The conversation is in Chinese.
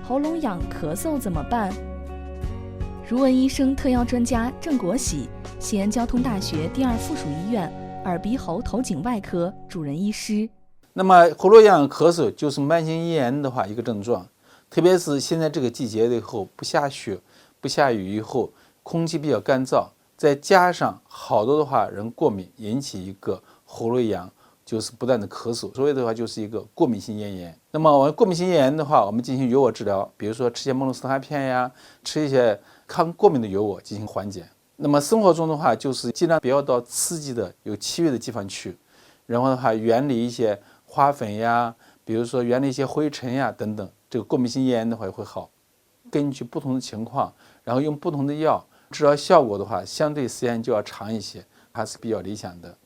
喉咙痒、咳嗽怎么办？如闻医生特邀专家郑国喜，西安交通大学第2附属医院耳鼻喉头颈外科主任医师。那么喉咙痒、咳嗽就是慢性咽炎的话一个症状，特别是现在这个季节以后不下雪、不下雨以后，空气比较干燥，再加上好多的话人过敏，引起一个喉咙痒，就是不断的咳嗽，所以的话就是一个过敏性咽炎。那么我们过敏性咽炎的话，我们进行药物治疗，比如说吃些孟洛司他片呀，吃一些抗过敏的药物进行缓解。那么生活中的话，就是尽量不要到刺激的有气味的地方去，然后的话远离一些花粉呀，比如说远离一些灰尘呀等等，这个过敏性咽炎的话会好。根据不同的情况，然后用不同的药，治疗效果的话相对时间就要长一些，还是比较理想的。